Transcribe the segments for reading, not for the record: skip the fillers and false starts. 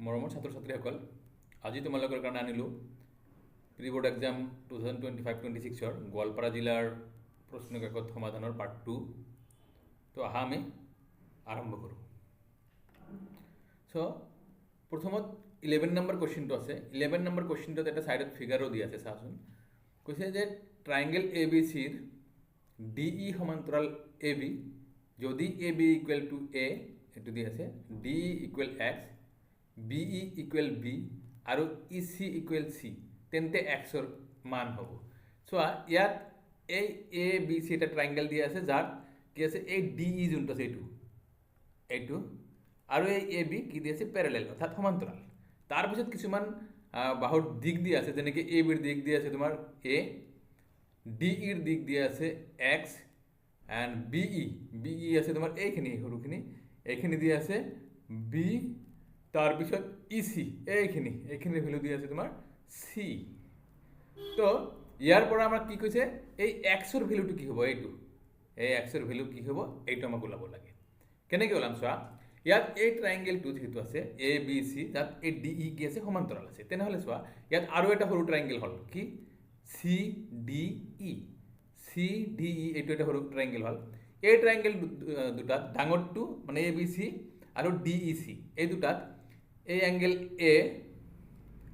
মৰমৰ ছাত্ৰ ছাত্ৰীসকল, আজি তোমালোকৰ কাৰণে আনিলোঁ প্ৰি বৰ্ড এক্সাম 2025-26 গোৱালপাৰা জিলাৰ প্ৰশ্ন কাকত সমাধানৰ পাৰ্ট 2। তো আহা আমি আৰম্ভ কৰোঁ। চ' প্ৰথমত 11 নম্বৰ কুৱেশ্যনটো আছে। 11 নম্বৰ কুৱেশ্যনটোত এটা ছাইডত ফিগাৰো দিয়া আছে, চাচোন। কৈছে যে ট্ৰাইংগেল এ বি চিৰ ডি ই সমান্তৰাল এ বি, যদি A B equal to A, এইটো দি আছে, D equal X, B E equal B আৰু ই চি ইকুৱেল চি, তেন্তে এক্সৰ মান হ'ব। চোৱা, ইয়াত এই এ বি চি এটা ট্ৰাইংগেল দিয়া আছে, যাৰ কি আছে এই ডি ই যোনটো আছে এইটো আৰু এই এ বি কি দি আছে পেৰেলেল, অৰ্থাৎ সমান্তৰাল। তাৰপিছত কিছুমান বাহুৰ দিশ দিয়া আছে, যেনেকৈ এ বিৰ দিশ দিয়া আছে তোমাৰ এ, ডি ইৰ দিশ দিয়া আছে এক্স, এণ্ড বি ই আছে তোমাৰ এইখিনি সৰুখিনি, এইখিনি দিয়া আছে বি, তাৰপিছত ই চি এইখিনিৰ ভেলু দিয়া আছে তোমাৰ চি। তো ইয়াৰ পৰা আমাৰ কি কৈছে, এই এক্সৰ ভেলুটো কি হ'ব, এই এক্সৰ ভেলু কি হ'ব, এইটো আমাক ওলাব লাগে। কেনেকৈ ওলাম চোৱা, ইয়াত এই ট্ৰাইংগেলটো যিটো আছে এ বি চি, তাত এই ডি ই কি আছে সমান্তৰাল আছে। তেনেহ'লে চোৱা, ইয়াত আৰু এটা সৰু ট্ৰাইংগেল হ'ল কি চি ডি ই, এইটো এটা সৰু ট্ৰাইংগেল হ'ল। এই ট্ৰাইংগেল দুটাত ডাঙৰটো মানে এ বি চি আৰু ডি ই চি, এই দুটাত এই এংগেল এ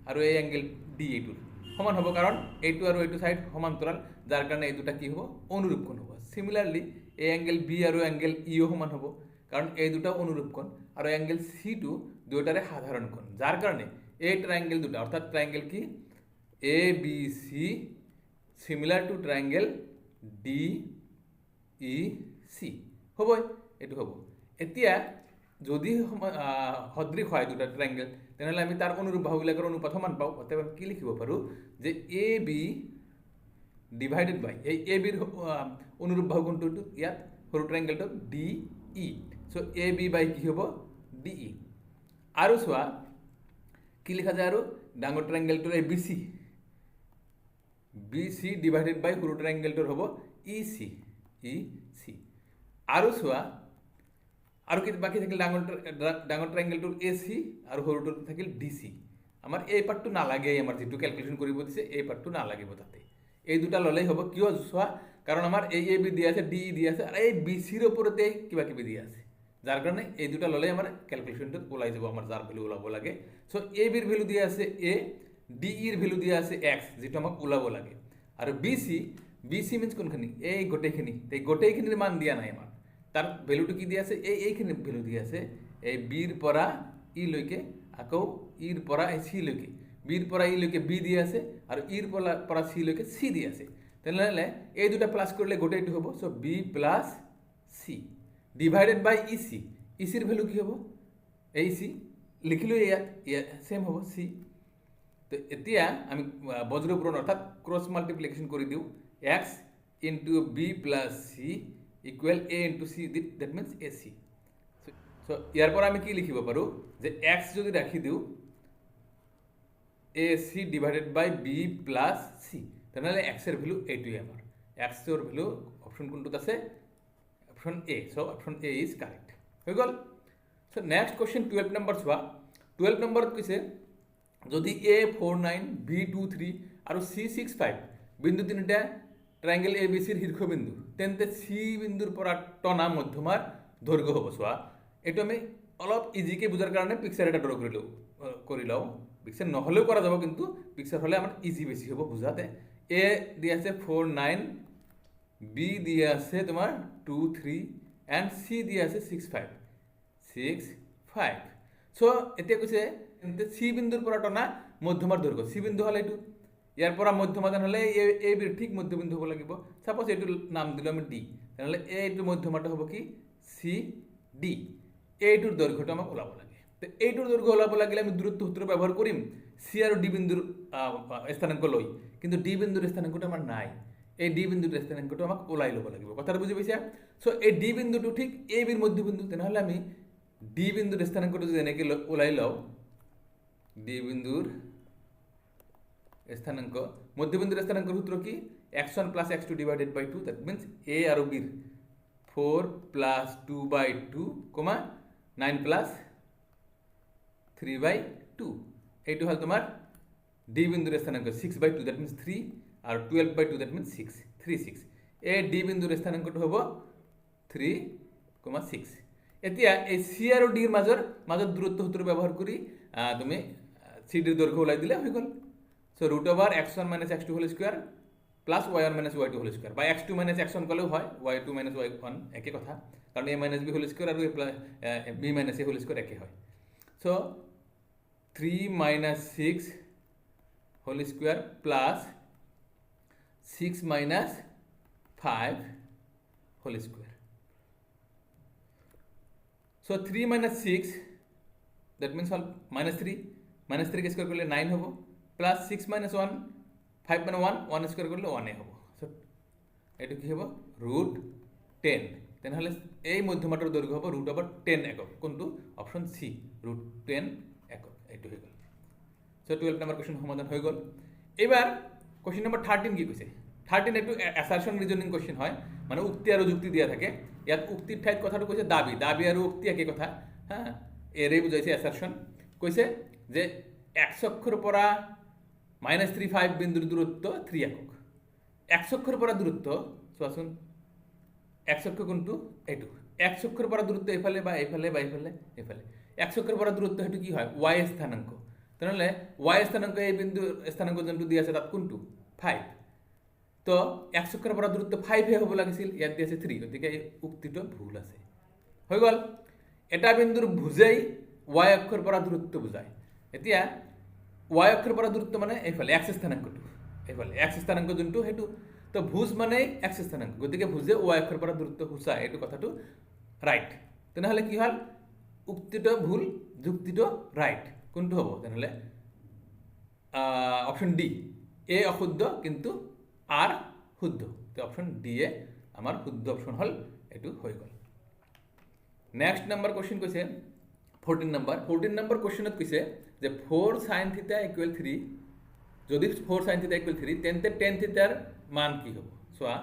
আৰু এই এংগেল ডি এইটোৰ সমান হ'ব, কাৰণ এইটো আৰু এইটো ছাইড সমান্তৰাল, যাৰ কাৰণে এই দুটা কি হ'ব, অনুৰূপ কোণ হ'ব। চিমিলাৰলি এই এংগেল বি আৰু এংগেল ইও সমান হ'ব, কাৰণ এই দুটা অনুৰূপ কোণ, আৰু এংগেল চিটো দুয়োটাৰে সাধাৰণ কোণ, যাৰ কাৰণে এই ট্ৰাইংগেল দুটা, অৰ্থাৎ ট্ৰাইংগেল কি A B C similar to triangle D E C হ'বই, এইটো হ'ব। এতিয়া যদি সদৃশ হয় দুটা ট্ৰাইংগেল, তেনেহ'লে আমি তাৰ অনুৰূপ বাহুবিলাকৰ অনুপাত সমান পাওঁ। অৰ্থাৎ আমি কি লিখিব পাৰোঁ যে এ বি ডিভাইডেড বাই এই এ বিৰ অনুৰূপ বাহু কোনটো, ইয়াত সৰু ট্ৰাইংগেলটো D E, so' A B বাই কি হ'ব ডি ই। আৰু চোৱা কি লিখা যায়, আৰু ডাঙৰ ট্ৰাইংগেলটোৰ এই বি চি ডিভাইডেড বাই সৰু ট্ৰাইংগেলটোৰ হ'ব ই চি। আৰু চোৱা, আৰু কি বাকী থাকিল ডাঙৰ ট্ৰাইংগেলটোৰ এ চি আৰু সৰুটোৰ থাকিল ডি চি। আমাৰ এই পাৰ্টটো নালাগে, আমাৰ যিটো কেলকুলেশ্যন কৰিব দিছে এই পাৰ্টটো নালাগিব তাতে, এই দুটা ল'লেই হ'ব। কিয় চোৱা, কাৰণ আমাৰ এই এ বি দিয়া আছে, ডি ই দিয়া আছে, আৰু এই বি চিৰ ওপৰতে কিবা কিবি দিয়া আছে, যাৰ কাৰণে এই দুটা ল'লেই আমাৰ কেলকুলেশ্যনটোত ওলাই যাব, আমাৰ যাৰ ভেলু ওলাব লাগে। চ' এ বিৰ ভেলু দিয়া আছে এ, ডি ইৰ ভেলু দিয়া আছে এক্স, যিটো আমাক ওলাব লাগে। আৰু বি চি মিনছ কোনখিনি, এই গোটেইখিনিৰ মান দিয়া নাই আমাৰ, তাৰ ভেলুটো কি দিয়া আছে, এইখিনি ভেলু দিয়া আছে, এই বিৰ পৰা ই লৈকে, আকৌ ইৰ পৰা এই চি লৈকে, বিৰ পৰা ই লৈকে বি দিয়া আছে, আৰু ইৰ পৰা চি লৈকে চি দিয়া আছে। তেনেহ'লে এই দুটা প্লাছ কৰিলে গোটেইটো হ'ব, চ' বি প্লাছ চি ডিভাইডেড বাই ই চিৰ ভেলু কি হ'ব, এই চি লিখিলোঁ, ইয়াত ছেম হ'ব চি। তো এতিয়া আমি বজ্ৰপূৰণ অৰ্থাৎ ক্ৰছ মাল্টিপ্লিকেশ্যন কৰি দিওঁ, X into B plus C equal A into C, that means A C. So' ইয়াৰ পৰা আমি কি লিখিব পাৰোঁ যে এক্স যদি ৰাখি দিওঁ এ চি ডিভাইডেড বাই বি প্লাছ চি, তেনেহ'লে এক্সৰ ভেলু এইটোৱে আমাৰ, এক্সৰ ভেলু অপশ্যন কোনটোত আছে, option A. So' option A is correct, হৈ গ'ল। চ' নেক্সট কুৱেশ্যন 12 নম্বৰ চোৱা। 12 নম্বৰত কৈছে যদি এ 4, 9, বি 2, 3 আৰু চি 6, 5 বিন্দু তিনিটা ট্ৰাইংগেল এ বি চিৰ শীৰ্ষবিন্দু, তেন্তে চি বিন্দুৰ পৰা টনা মধ্যমাৰ দৈৰ্ঘ্য হ'ব। চোৱা, এইটো আমি অলপ ইজিকৈ বুজাৰ কাৰণে পিকচাৰ এটা ড্ৰ কৰি লওঁ। পিকচাৰ নহ'লেও কৰা যাব, কিন্তু পিকচাৰ হ'লে আমাৰ ইজি বেছি হ'ব বুজাতে। এ দিয়া আছে 4, 9, বি দিয়া আছে তোমাৰ 2, 3 এণ্ড চি দিয়া আছে 6, 5। চ' এতিয়া কৈছে চি বিন্দুৰ পৰা টনা মধ্যমাৰ দৈৰ্ঘ্য, চি বিন্দু হ'লে এইটো, ইয়াৰ পৰা মধ্যমা তেনেহ'লে এ বিৰ ঠিক মধ্যবিন্দু হ'ব লাগিব। ছাপ'জ এইটোৰ নাম দিলোঁ আমি ডি, তেনেহ'লে এইটোৰ মধ্যমাটো হ'ব কি চি ডি। এইটোৰ দৈৰ্ঘ্যটো আমাক ওলাব লাগে। তো এইটোৰ দৈৰ্ঘ্য ওলাব লাগিলে আমি দূৰত্ব সূত্ৰ ব্যৱহাৰ কৰিম চি আৰু ডি বিন্দুৰ স্থানাংক লৈ, কিন্তু ডি বিন্দুৰ স্থানাংকটো আমাৰ নাই, এই ডি বিন্দুৰ স্থানাংকটো আমাক ওলাই ল'ব লাগিব। কথাটো বুজি পাইছা? চ' এই ডি বিন্দুটো ঠিক এ বিৰ মধ্যবিন্দু, তেনেহ'লে আমি ডি বিন্দুৰ স্থানাংকটো যদি এনেকৈ ওলাই লওঁ, ডি বিন্দুৰ স্থানাংক, মধ্যবিন্দুৰ স্থানাংকৰ সূত্ৰ কি, x1 plus x2 divided by 2, that means A আৰু বিৰ 4 প্লাছ 2/2, 9 প্লাছ 3/2 এইটো হ'ল তোমাৰ ডি বিন্দুৰ স্থানাংক 6/2 দ্যাট মিন্স 3 আৰু 12/2 দ্যাট মিন্স 6 3/6 এই ডি বিন্দুৰ স্থানাংকটো হ'ব 3,6 এতিয়া এই চি আৰু ডিৰ মাজত দূৰত্ব সূত্ৰ ব্যৱহাৰ কৰি তুমি চি ডিৰ দৈৰ্ঘ্য ওলাই দিলে হৈ গ'ল so √(x1 - x2 whole square plus y1 - y2 whole square বা x2 - x1 কলেও হয় y2 - y1 একে কথা কারণ a - b হোল স্কয়ার আৰু b - a হোল স্কয়ার একে হয় so 3 - 6 whole square plus 6 - 5 whole square so 3 - 6 that means হল -3 -3 কে স্কয়ার করলে 9 হবো প্লাস 6 - 1 5 মানে 1 স্কয়ার করলে 1 এ হবো সো এটা কি হবো √10 তেনেহলে এই মধ্যমাটাৰ দৈৰ্ঘ্য হবো √10 একক কোনটো অপশন সি √10 একক এইটো হৈ গল সো 12 নম্বৰ কোশ্চেন সমাধান হৈ গল এবাৰ কোশ্চেন নম্বৰ 13 কি কৈছে 13 এইটো অ্যাসাৰশন ৰিজনিং কোশ্চেন হয় মানে উক্তি আৰু যুক্তি দিয়া থাকে ইয়াত উক্তিৰ ঠাইত কথাটো কৈছে দাবী আৰু উক্তি একে কথা হ্যাঁ এৰে বুজাইছে অ্যাসাৰশন কৈছে যে x অক্ষৰ পৰা -3,5 বিন্দুৰ দূৰত্ব 3 একক x অক্ষৰ পৰা দূৰত্ব চোৱাচোন x অক্ষ কোনটো এইটো x অক্ষৰ পৰা দূৰত্ব এইফালে বা এইফালে x অক্ষৰ পৰা দূৰত্ব হেতু কি হয় y স্থানাংক তেনেহলে y স্থানাংক এই বিন্দু স্থানাংক যোনটো দি আছে তাত কোনটো 5 তো x অক্ষৰ পৰা দূৰত্ব 5 হে হ'ব লাগিছিল ইয়াত দি আছে 3 গতিকে এই উক্তিটো ভুল আছে হৈ গল এটা বিন্দুৰ ভুজেই y অক্ষৰ পৰা দূৰত্ব বুজায় এতিয়া y অক্ষৰ পৰা দূৰত্ব মানে এইফালে x স্থানাংকটো এইফালে x স্থানাংক যোনটো হেতু তো ভুজ মানে x স্থানাংক গতিকে ভুজে y অক্ষৰ পৰা দূৰত্ব হুচায় এইটো কথাটো রাইট তেনেহলে কি হল উক্তিটো ভুল যুক্তিটো রাইট কোনটো হ'ব তেনেহলে অপশন ডি এ অশুদ্ধ কিন্তু আর শুদ্ধ তো অপশন ডি এ আমার শুদ্ধ অপশন হল এটু হৈ গল নেক্সট নাম্বার কোশ্চেন কৈছে 14 নম্বৰ কোশ্চেনত কৈছে যে 4 sin θ = 3 যদি 4 sin θ = 3 তেন্তে tan θ ৰ মান কি হ'ব সোয়া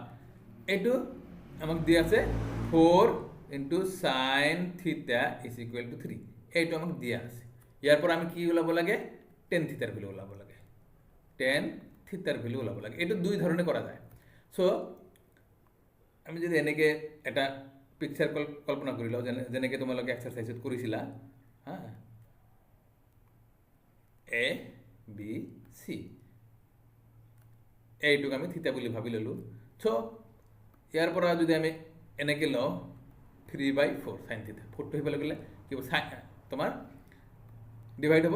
এটু আমাক দি আছে 4 sin θ = 3 এইটো আমাক দিয়া আছে ইয়াৰ পৰা আমি কি ওলাব লাগে tan θ ৰ ভ্যালু ওলাব লাগে tan θ ৰ ভ্যালু ওলাব লাগে এটু দুই ধৰণে কৰা যায় সো আমি যদি এনেকে এটা পিকচাৰ কল্পনা কৰি লও যেনেকে তোমালোকে এক্সাৰসাইজত কৰিছিলা হ্যাঁ এ বি সি এইটোক আমি থিতা বুলি ভাবি ললো সো ইয়াৰ পৰা যদি আমি এনেকে লও 3/4 sin θ 4 টো হিবলে গলে কি হ'ব তোমাৰ ডিভাইড হ'ব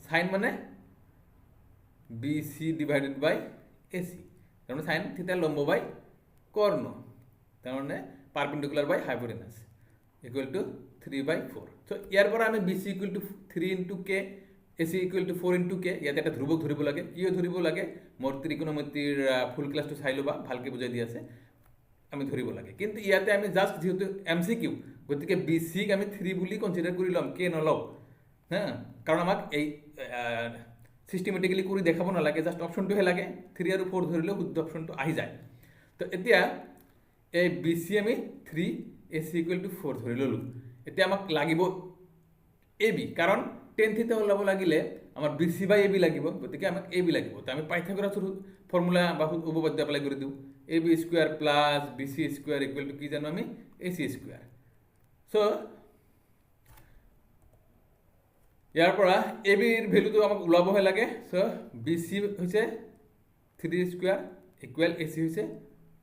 sin মানে BC divided by AC তারমানে sin θ লম্ব বাই কর্ণ তারমানে perpendicular by hypotenuse equal to 3/4 so ইয়ার পর আমি BC equal to 3 into k AC equal to 4 into k ইয়াতে এটা ধ্রুবক ধরিব লাগে কিয় ধরিব লাগে মোর ত্ৰিকোণমিতিৰ ফুল ক্লাসটো চাই লবা ভালকে বুজাই দি আছে আমি ধরিব লাগে কিন্তু ইয়াতে আমি জাস্ট যেহেতু MCQ গতিকে BC ক আমি 3 বুলি কনসিডার কৰি লম k নলও হ্যাঁ কাৰণ আমাক এই সিস্টেমেটিক্যালি কৰি দেখাব না লাগে জাস্ট অপশনটো হে লাগে 3 আৰু 4 ধৰিলে শুদ্ধ অপশনটো আহি যায় তো এতিয়া এই BC আমি 3 AC = 4 ধৰি ললো এতিয়া আমাক লাগিব AB কারণ tan θ ওলাব লাগিলে আমার BC/AB লাগিব গতিকে আমাক AB লাগিব তো আমি পাইথাগোৰাসৰ ফৰ্মুলা বা উপপাদ্য এপ্লাই কৰি দিও AB² + BC² = কি জানো আমি AC²। সো ইয়াৰ পৰা AB ৰ ভ্যালুটো আমাক ওলাবহে লাগে সো BC হৈছে 3² = AC হৈছে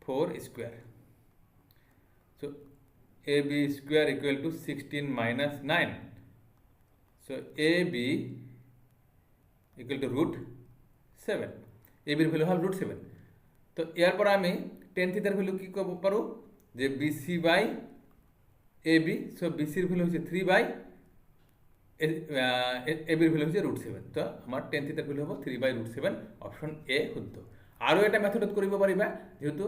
4²। So AB² = 16 - 9 so AB = √7 AB ৰ ভ্যালু হল √7 তো ইয়াৰ পৰা আমি tan θ ৰ ভ্যালু কি ক'ব পাৰো যে BC/AB so BC ৰ ভ্যালু হৈছে 3 AB ৰ ভ্যালু হৈছে √7 তো আমাৰ tan θ ৰ ভ্যালু হ'ব 3/√7 অপশন এ শুদ্ধ আৰু এটা মেথডত কৰিব পাৰিবা যেহেতু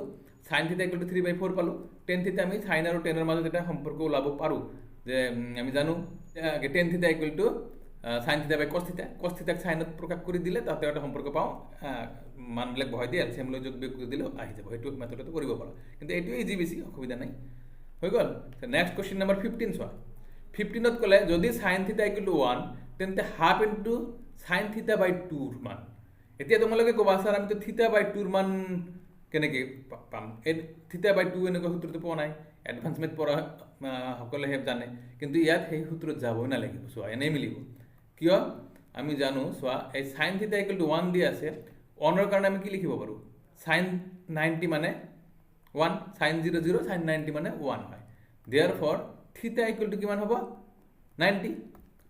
sin θ = 3/4 পালো tan θ আমি sin আৰু tan ৰ মাজত এটা সম্পৰ্ক ওলাব পাৰো যে আমি জানো tan θ = sin θ / cos θ cos θ ক sin ত প্ৰকাশ কৰি দিলে তাতে এটা সম্পৰ্ক পাও মানবিলাক বহাই দি এলচিএম লৈ যোগ বিয়োগ কৰি দিলে আহি যাব হেতু মেথডত কৰিব পাৰা কিন্তু এইটো ইজি বেছি অসুবিধা নাই হৈ গল নেক্সট কোশ্চেন নম্বৰ 15 চোৱা 15 ত কলে যদি sin θ = 1 তেন্তে হাফ ইনটু সাইন থিটা বাই 2ৰ মান। এতিয়া তোমালোকে ক'বা ছাৰ আমিতো থিটা বাই 2ৰ মান কেনেকৈ পাম? এই থিটা বাই 2 এনেকুৱা সূত্ৰটো পোৱা নাই, এডভান্সমেণ্ট পঢ়া সকলেহে জানে, কিন্তু ইয়াত সেই সূত্ৰত যাবই নালাগিব। চোৱা এনেই মিলিব, কিয় আমি জানো, চোৱা এই সাইন থিটা ইকুৱেল টু 1 দি আছে, 1ৰ কাৰণে আমি কি লিখিব পাৰোঁ? সাইন 90 মানে 1, সাইন 0 0, সাইন 90 মানে 1 হয়। দেয়াৰ ফৰ থিটা ইকুৱেল টু কিমান হ'ব? 90।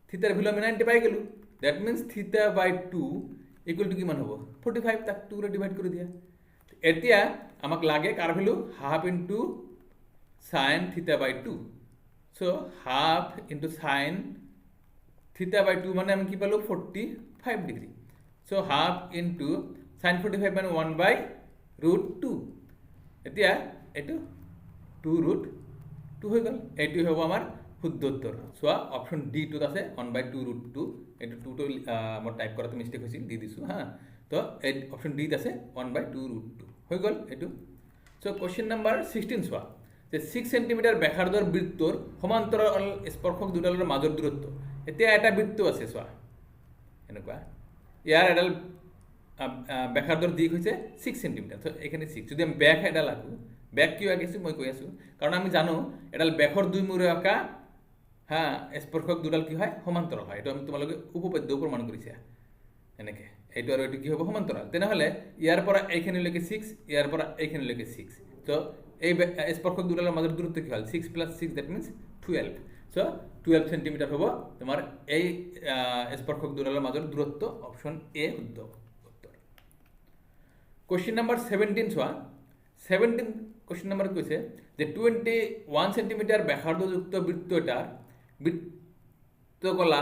থিটাৰ ভেলু আমি 90 পাই গ'লোঁ। দ্যাট মিনছ থিটা বাই 2 ইকুৱেল টু কিমান হ'ব? 45। তাক 2ৰে ডিভাইড কৰি দিয়া। এতিয়া আমাক লাগে কাৰ value? Half into sine theta by 2। So' half into sine theta by 2 মানে আমি কি পালোঁ? 45 degree. So' half into sine 45 মানে 1/√2। এতিয়া এইটো 2√2 হৈ গ'ল। এইটো হ'ব আমাৰ শুদ্ধ উত্তৰ। চোৱা অপশ্যন ডিটোত আছে 1/2√2। এইটো 2টো মই টাইপ কৰাটো মিষ্টেক হৈছিল, দি দিছোঁ হা। তো এই অপশ্যন ডিত আছে 1/2√2 হৈ গ'ল এইটো। চ' কুৱেশ্যন নম্বৰ 16 চোৱা, যে 6 সেণ্টিমিটাৰ ব্যাসাৰ্ধৰ বৃত্তৰ সমান্তৰাল স্পৰ্শক দুডালৰ মাজৰ দূৰত্ব। এতিয়া এটা বৃত্ত আছে, চোৱা এনেকুৱা, ইয়াৰ এডাল ব্যাসাৰ্ধৰ দিশ হৈছে 6 সেণ্টিমিটাৰ। চ' এইখিনি 6, যদি আমি ব্যাস এডাল আঁকো, ব্যাস কিয় আঁকিছোঁ মই কৈ আছোঁ, কাৰণ আমি জানো এডাল ব্যাসৰ 2 মূৰে আঁকা হা স্পৰ্শক দুডাল কি হয়? সমান্তৰাল হয়। এইটো আমি তোমালোকে উপপাদ্যও প্ৰমাণ কৰিছা এনেকৈ। এইটো আৰু এইটো কি হ'ব? সমান্তৰাল। তেনেহ'লে ইয়াৰ পৰা এইখিনিলৈকে 6, ইয়াৰ পৰা এইখিনিলৈকে 6। চ' এই স্পৰ্শক দুডালৰ মাজৰ দূৰত্ব কি হ'ল? 6 + 6 দ্যাট মিনছ 12। চ' 12 সেণ্টিমিটাৰ হ'ব তোমাৰ এই স্পৰ্শক দুডালৰ মাজৰ দূৰত্ব। অপশ্যন এ শুদ্ধ উত্তৰ। কুৱেশ্যন নম্বৰ 17 চোৱা, 17 কুৱেশ্যন নম্বৰত কৈছে যে 21 সেণ্টিমিটাৰ ব্যাসাৰ্ধযুক্ত বৃত্তকলা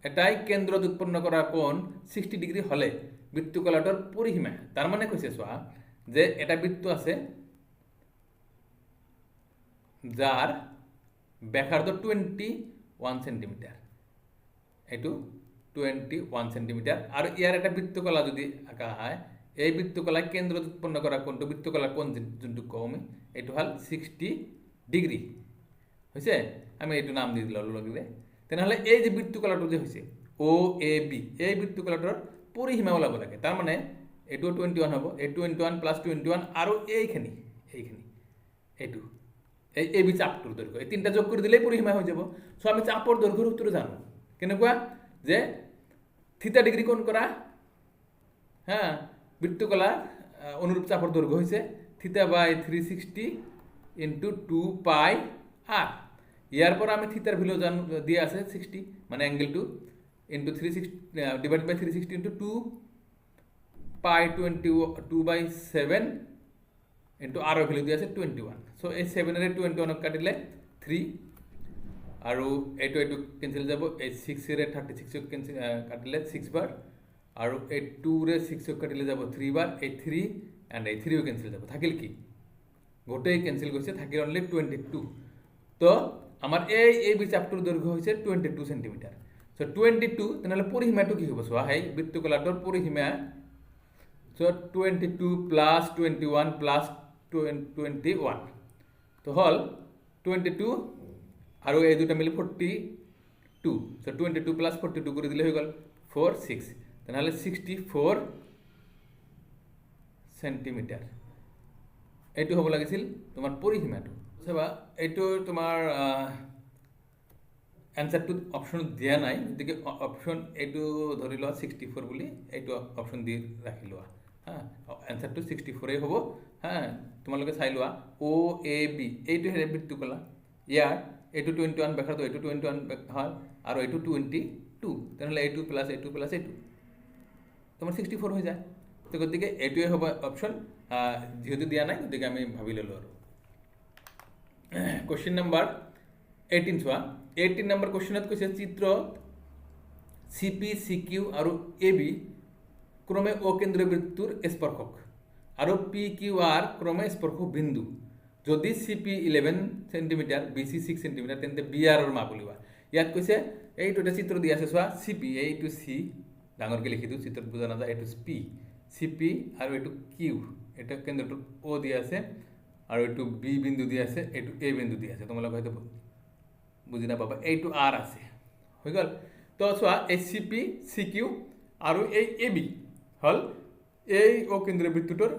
এটাই কেন্দ্ৰত উৎপন্ন কৰা কোণ 60 ডিগ্ৰী হ'লে বৃত্তকলাটোৰ পৰিসীমা। তাৰমানে কৈছে চোৱা, যে এটা বৃত্ত আছে যাৰ ব্যাসাৰ্ধ 21 সেণ্টিমিটাৰ, এইটো 21 সেণ্টিমিটাৰ, আৰু ইয়াৰ এটা বৃত্তকলা যদি আঁকা হয়, এই বৃত্তকলাই কেন্দ্ৰত উৎপন্ন কৰা কোণটো, বৃত্তকলাৰ কোণ যোনটো কওঁ আমি, এইটো হ'ল 60 ডিগ্ৰী হৈছে। আমি এইটো নাম দি দিলোঁ লগে। তেনেহ'লে এই যে বৃত্তকলাটো যে হৈছে OAB, এই বৃত্তকলাটোৰ পৰিসীমা ওলাব লাগে। তাৰমানে এইটো 21 হ'ব, এই 21 + 21 আৰু এইখিনি এইটো এই AB চাপটোৰ দৈৰ্ঘ্য, এই তিনিটা যোগ কৰি দিলেই পৰিসীমা হৈ যাব। চ' আমি চাপৰ দৈৰ্ঘ্যৰ সূত্ৰ জানো কেনেকুৱা, যে থিটা ডিগ্ৰী কোণ কৰা হা বৃত্তকলাৰ অনুৰূপ চাপৰ দৈৰ্ঘ্য হৈছে থিটা বাই 360 ইনটু 2πr। ইয়াৰ পৰা আমি থিটাৰ ভেলু জানো, দিয়া আছে 60, মানে এংগেলটো ইনটু 360 ডিভাইড বাই 360 ইনটু 2π/7 ইনটু আৰৰ ভেলু দিয়া আছে 21। চ' এই 7ৰে 21ক কাটিলে 3, আৰু এইটো কেঞ্চেল যাব, এই 6ৰে 36ক কাটিলে 6 বাৰ, আৰু এই 2ৰে 6ক কাটিলে যাব 3 বাৰ, এই 3 এণ্ড এই 3ও কেঞ্চেল যাব। থাকিল কি? গোটেই কেঞ্চেল গৈছে, থাকিল অনলি 22। তো আমাৰ এই চাপটোৰ দৈৰ্ঘ্য হৈছে 22 সেণ্টিমিটাৰ। চ' 22, তেনেহ'লে পৰিসীমাটো কি হ'ব? চোৱা, সেই বৃত্তকলাটোৰ পৰিসীমা, চ' 22 + 21 + 21, তো হ'ল 22, আৰু এই দুটা মিলি 42। চ' 22 + 42 কৰি দিলে হৈ গ'ল 46। তেনেহ'লে 64 সেণ্টিমিটাৰ এইটো হ'ব লাগিছিল তোমাৰ পৰিসীমাটো। চাবা, এইটো তোমাৰ এনচাৰটোত অপশ্যন দিয়া নাই, গতিকে অপশ্যন এইটো ধৰি লোৱা 64 বুলি, এইটো অপশ্যন দি ৰাখি লোৱা হা। এনচাৰটো 64 হ'ব হা। তোমালোকে চাই লোৱা, OAB এইটো বৃত্তকলা, ইয়াৰ এইটো 21 ব্যাসাৰ্ধ, এইটো 21 হয়, আৰু এইটো 22। তেনেহ'লে এইটো প্লাছ এইটো প্লাছ এইটো তোমাৰ 64 হৈ যায়। তো গতিকে এইটোৱে হ'ব অপশ্যন, যিহেতু দিয়া নাই গতিকে আমি ভাবি ল'লোঁ আৰু। কুৱেশ্যন নম্বৰ 18 চোৱা, 18 নম্বৰ কুৱেশ্যনত কৈছে চিত্ৰত CP, CQ আৰু AB ক্ৰমে অকেন্দ্ৰীয় বৃত্তৰ স্পৰ্শক, আৰু PQR ক্ৰমে স্পৰ্শক বিন্দু। যদি CP 11 সেণ্টিমিটাৰ, BC 6 সেণ্টিমিটাৰ, তেন্তে BR ৰ মাপ উলিওৱা। ইয়াত কৈছে এইটো এটা চিত্ৰ দিয়া আছে, চোৱা CP, এইটো C ডাঙৰকৈ লিখি দিওঁ, চিত্ৰত বুজা নাযায়, এইটো P, CP, আৰু এইটো Q, এটা কেন্দ্ৰটো O দিয়া আছে, আৰু এইটো B বিন্দু দিয়া আছে, এইটো A বিন্দু দিয়া আছে। তোমালোকে হয়তো বুজি নাপাবা, এইটো R আছে, হৈ গ'ল। তো চোৱা এই চি পি চি কিউ আৰু এই এ বি হ'ল এই অকেন্দ্ৰীয় বৃত্তটোৰ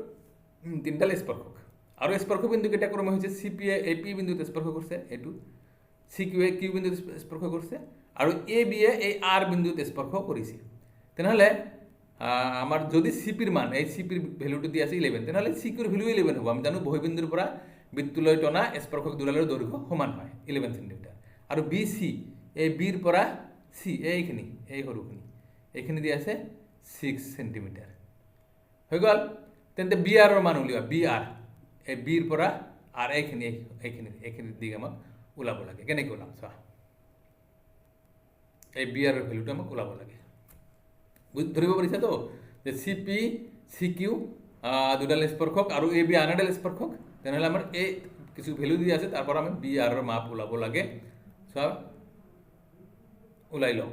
তিনিডাল স্পৰ্শক আৰু স্পৰ্শ বিন্দুকেইটা ক্ৰমে হৈছে চি পি এ পি বিন্দুত স্পৰ্শ কৰিছে এইটো চি কিউ এ কিউ বিন্দুত স্পৰ্শ কৰিছে আৰু এ বি এই আৰ বিন্দুত স্পৰ্শ কৰিছে তেনেহ'লে আমাৰ যদি চি পিৰ মান এই চি পিৰ ভেলুটো দি আছে 11 তেনেহ'লে চি কিউৰ ভেলু 11 হ'ব আমি জানো বহিবিন্দুৰ পৰা বৃত্তলৈ টনা স্পৰ্শক দুডালৰ দৈৰ্ঘ্য সমান হয় 11 সেন্টিমিটাৰ আৰু বি চি এই বিৰ পৰা চি এইখিনি এই সৰুখিনি এইখিনি দি আছে 6 সেন্টিমিটাৰ হৈ গ'ল তেন্তে বি আৰৰ মান উলিওৱা বি আৰ এই বিৰ পৰা আৰ এইখিনি দিক আমাক ওলাব লাগে কেনেকৈ ওলাম চোৱা এই বি আৰৰ ভেলুটো আমাক ওলাব লাগে ধৰিব পাৰিছা তো যে চি পি চি কিউ দুডাল স্পৰ্শক আৰু এ বি আন এডাল স্পৰ্শক তেনেহ'লে আমাৰ এই কিছু ভেলু দি আছে তাৰ পৰা আমি বি আৰৰ মাপ ওলাব লাগে চোৱা ওলাই লওঁ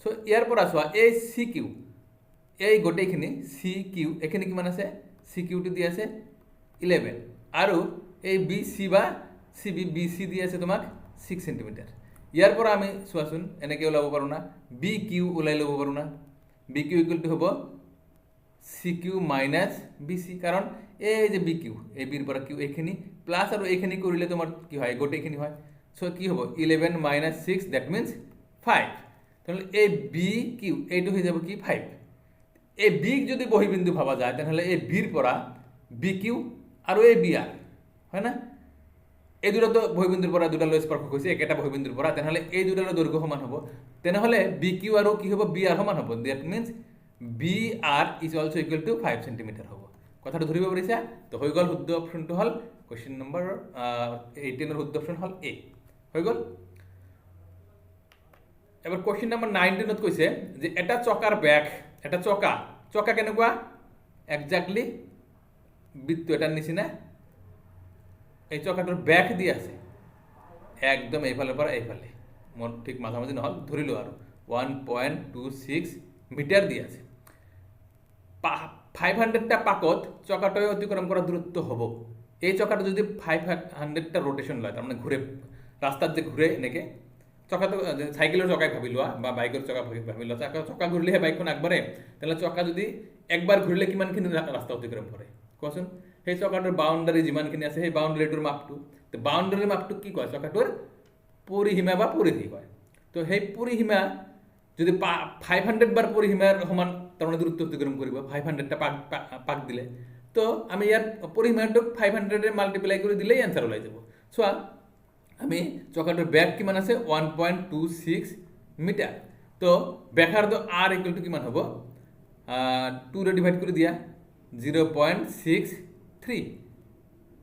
চ' ইয়াৰ পৰা চোৱা এই চি কিউ এই গোটেইখিনি চি কিউ এইখিনি কিমান আছে চি কিউটো দি আছে 11 আৰু এই বি চি বা চি বি বি চি দি আছে তোমাক 6 সেন্টিমিটাৰ ইয়াৰ পৰা আমি চোৱাচোন এনেকৈ ওলাব পাৰোঁ না বি কিউ ওলাই ল'ব পাৰোঁ না বি কিউ ইকুৱেল টু হ'ব C Q minus B C কাৰণ এই যে বি কিউ এই বিৰ পৰা কিউ এইখিনি প্লাছ আৰু এইখিনি কৰিলে তোমাৰ কি হয় গোটেইখিনি হয় চ' কি হ'ব 11 মাইনাছ 6 ডেট মিনছ 5 তেনেহ'লে এই বি কিউ এইটো হৈ যাব কি 5 এই বিক যদি বহিবিন্দু ভাবা যায় তেনেহ'লে এই বিৰ পৰা বি কিউ আৰু এই বি আৰ হয় না এই দুটাতো বহিবিন্দুৰ পৰা দুটালৈ স্পৰ্শ হৈছে একেটা বহিবিন্দুৰ পৰা তেনেহ'লে এই দুটালৈ দৈৰ্ঘ্য সমান হ'ব তেনেহ'লে বি কিউ আৰু কি হ'ব বি আৰ সমান হ'ব that means B R is also' equal to 5 centimetre হ'ব কথাটো ধৰিব পাৰিছা তো হৈ গ'ল শুদ্ধ অপশ্যনটো হ'ল কুৱেশ্যন নম্বৰ 18ৰ শুদ্ধ অপশ্যন হ'ল এ হৈ গ'ল এবাৰ কুৱেশ্যন নম্বৰ 19ত কৈছে যে এটা চকাৰ ব্যাস এটা চকা কেনেকুৱা একজাক্টলি বৃত্ত এটাৰ নিচিনা এই চকাটোৰ ব্যাস দি আছে একদম এইফালৰ পৰা এইফালে মোৰ ঠিক মাঝামাঝি নহ'ল ধৰিলোঁ আৰু 1.26 মিটাৰ দি আছে 500টা পাকত চকাটোৱে অতিক্ৰম কৰা দূৰত্ব হ'ব এই চকাটো যদি 500টা ৰোটেশন লয় তাৰমানে ঘূৰে ৰাস্তাত যে ঘূৰে এনেকৈ চকাটো চাইকেলৰ চকাই ভাবি লোৱা বা বাইকৰ চকা ভাবি লোৱা চকা ঘূৰিলেহে বাইকখন আগবাঢ়ে তেনেহ'লে চকা যদি একবাৰ ঘূৰিলে কিমানখিনি ৰাস্তা অতিক্ৰম কৰে কোৱাচোন সেই চকাটোৰ বাউণ্ডাৰী যিমানখিনি আছে সেই বাউণ্ডাৰীটোৰ মাপটো তো বাউণ্ডাৰীৰ মাপটোক কি কয় চকাটোৰ পৰিসীমা বা পৰিধি কয় তো সেই পৰিসীমা যদি 500 বাৰ পৰিসীমাৰ সমান তাৰমানে দূৰত্ব অতিক্ৰম কৰিব 500টা পাক দিলে তো আমি ইয়াৰ পৰিসীমাটোক 500ৰে মাল্টিপ্লাই কৰি দিলেই এনচাৰ ওলাই যাব চোৱা আমি চকাটোৰ ব্যাস কিমান আছে 1.26 মিটাৰ তো ব্যাসাৰ্ধ আৰ ইকুৱেল টু কিমান হ'ব 2ৰে ডিভাইড কৰি দিয়া 0.63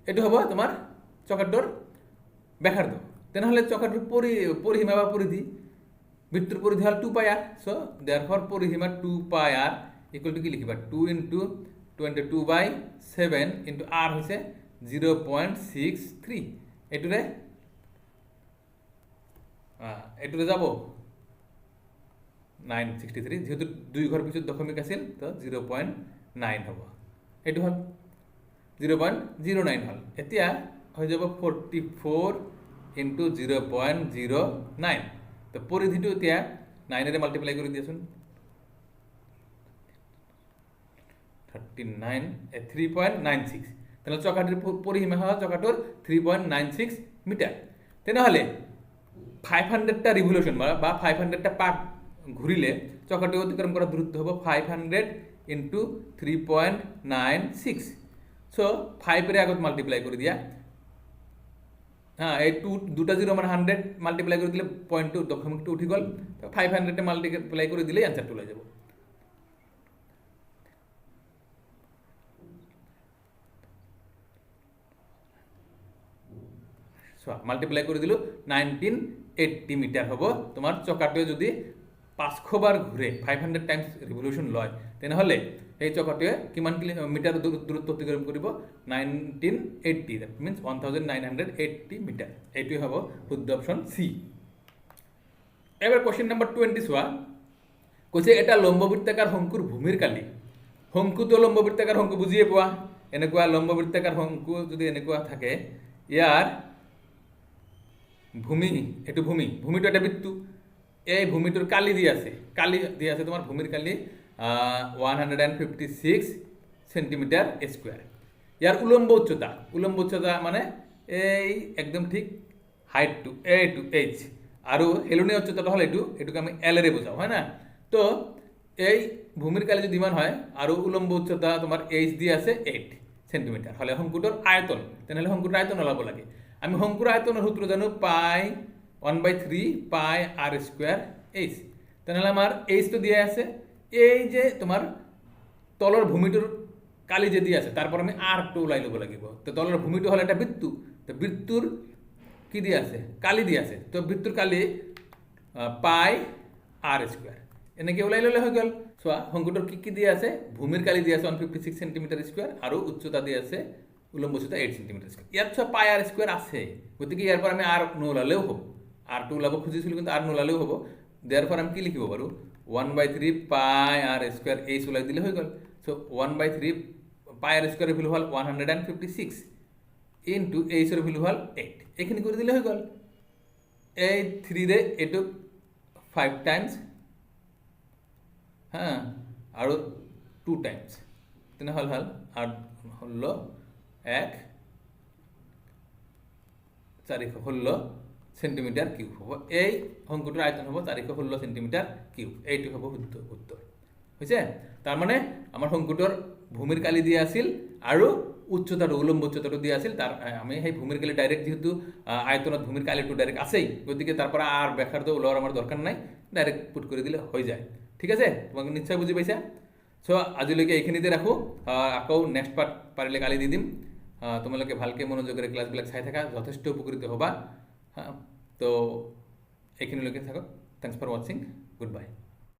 এইটো হ'ব তোমাৰ চকাটোৰ ব্যাসাৰ্ধ তেনেহ'লে চকাটোৰ পৰিসীমা বা পৰিধি বৃত্তৰ পৰিধি হ'ল 2 পাই আৰ চ' দেয়াৰফৰ পৰিসীমা 2 পাই আৰ ইকুৱেল টু কি লিখিবা 2 ইনটু 22/7 ইনটু আৰ হৈছে 0.63 এইটোৰে যাব 963 যেহেতু 2 ঘৰ পিছত দশমিক আছিল তো 0.9 হ'ব এইটো হ'ল 0.09 হ'ল এতিয়া হৈ যাব 44 ইনটু 0.09 তো পৰিধিটো এতিয়া 9ৰে মাল্টিপ্লাই কৰি দিয়াচোন 3.96 তেনেহ'লে চকাটোৰ পৰিসীমা হ'ল চকাটোৰ 3.96 মিটাৰ তেনেহ'লে 500টা ৰিভলিউশ্যন বা 500টা পাক ঘূৰিলে চকাটো অতিক্ৰম কৰা দূৰত্ব হ'ব 500 ইনটু 3.96 চ' 5ৰে আগত মাল্টিপ্লাই কৰি দিয়া এই দুটা জিৰ' মানে 100 মাল্টিপ্লাই কৰি দিলে পইণ্টটো দশমিকটো উঠি গ'ল 500তে মাল্টিপ্লাই কৰি দিলেই এনচাৰটো ওলাই যাব চোৱা মাল্টিপ্লাই কৰি দিলোঁ 1980 মিটাৰ হ'ব তোমাৰ চকাটোৱে যদি 500 বাৰ ঘূৰে 500 টাইমছ ৰিভলিউশ্যন লয় তেনেহ'লে এই চকাটোৱে কিমান মিটাৰ দূৰত্ব অতিক্ৰম কৰিব 1980 দ্যাট মিনছ 1980 মিটাৰ এইটোৱে হ'ব শুদ্ধ অপশ্যন চি এবাৰ কুৱেশ্যন নম্বৰ 20 চোৱা কৈছে এটা লম্ববৃত্তাকাৰ শংকুৰ ভূমিৰ কালি শংকুটো লম্ববৃত্তাকাৰ শংকু বুজিয়ে পোৱা এনেকুৱা লম্ববৃত্তাকাৰ শংকু যদি এনেকুৱা থাকে ইয়াৰ ভূমিটো এটা বৃত্ত এই ভূমিটোৰ কালি দি আছে তোমাৰ ভূমিৰ কালি 156 সেন্টিমিটাৰ স্কোয়াৰ। ইয়াৰ উলম্ব উচ্চতা মানে এই একদম ঠিক হাইট টু এইচ আৰু হেলনীয়া উচ্চতাটো হ'ল এইটোকে আমি এলেৰে বুজাওঁ, হয় না? তো এই ভূমিৰ কালি যদি ইমান হয় আৰু উলম্ব উচ্চতা তোমাৰ এইচ দি আছে 8 সেন্টিমিটাৰ হলে শংকুটোৰ আয়তন, তেনেহ'লে শংকুটোৰ আয়তন ওলাব লাগে। আমি শংকুৰ আয়তনৰ সূত্ৰ জানো পাই 1/3 পাই আৰ স্কোয়াৰ এইচ। তেনেহ'লে আমাৰ এইচটো দিয়া আছে, এই যে তোমাৰ তলৰ ভূমিটোৰ কালি যে দিয়া আছে তাৰপৰ আমি আৰটো ওলাই ল'ব লাগিব। তো তলৰ ভূমিটো হ'ল এটা বৃত্ত, তো বৃত্তুৰ কি দিয়া আছে? কালি দিয়া আছে। তো বৃত্তুৰ কালি পাই আৰ স্কোয়াৰ এনেকৈ ওলাই ল'লে হৈ গ'ল। চোৱা শংকুটোৰ কি দিয়া আছে? ভূমিৰ কালি দিয়া আছে 156 সেন্টিমিটাৰ স্কোয়াৰ আৰু উচ্চতা দিয়া আছে উলম্ব উচ্চতা 8 সেন্টিমিটাৰ স্কোয়াৰ। ইয়াত চোৱা পাই আৰ স্কোয়াৰ আছে, গতিকে ইয়াৰ পৰা আমি আৰ নোলালেও হ'ব। আৰটো ওলাব খুজিছিলোঁ কিন্তু আৰ নোলালেও হ'ব। দেয়াৰ পৰা আমি কি লিখিব পাৰোঁ? 1/3 পাই আর স্কোয়ার এইচ ওলাই দিলে হৈ গ'ল। সো 1/3 পাই আর স্কোয়ারের ভ্যালু হল 156 ইন্টু এইচের ভ্যালু হল 8। এইখিনি করে দিলে হৈ গ'ল। এই 3 রে এইটো 5 টাইমস, হ্যাঁ, আৰু 2 টাইমস, তেনেহ'লে হ'ল আৰ হল 416 সেন্টিমিটাৰ কিউব হ'ব। এই শংকুটোৰ আয়তন হ'ব 416 সেন্টিমিটাৰ কিউব। এইটো হ'ব শুদ্ধ উত্তৰ হৈছে। তাৰ মানে আমাৰ শংকুটোৰ ভূমিৰ কালি দিয়া আছিল আৰু উচ্চতাটো উলম্ব উচ্চতাটো দিয়া আছিল। তাৰ আমি সেই ভূমিৰ কালি ডাইৰেক্ট যেহেতু আয়তনত ভূমিৰ কালিটো ডাইৰেক্ট আছেই, গতিকে তাৰ পৰা আৰ ব্যাখ্যাটো ওলোৱাৰ আমাৰ দৰকাৰ নাই, ডাইৰেক্ট পুট কৰি দিলে হৈ যায়। ঠিক আছে, তোমালোকে নিশ্চয় বুজি পাইছা। চ' আজিলৈকে এইখিনিতে ৰাখোঁ, আকৌ নেক্সট পাৰ্ট পাৰিলে কালি দি দিম। তোমালোকে ভালকৈ মনোযোগেৰে ক্লাছবিলাক চাই থাকা, যথেষ্ট উপকৃত হ'বা। তো এইখিনিলৈকে থাকক। থেংকস ফৰ ৱাচিং, গুড বাই।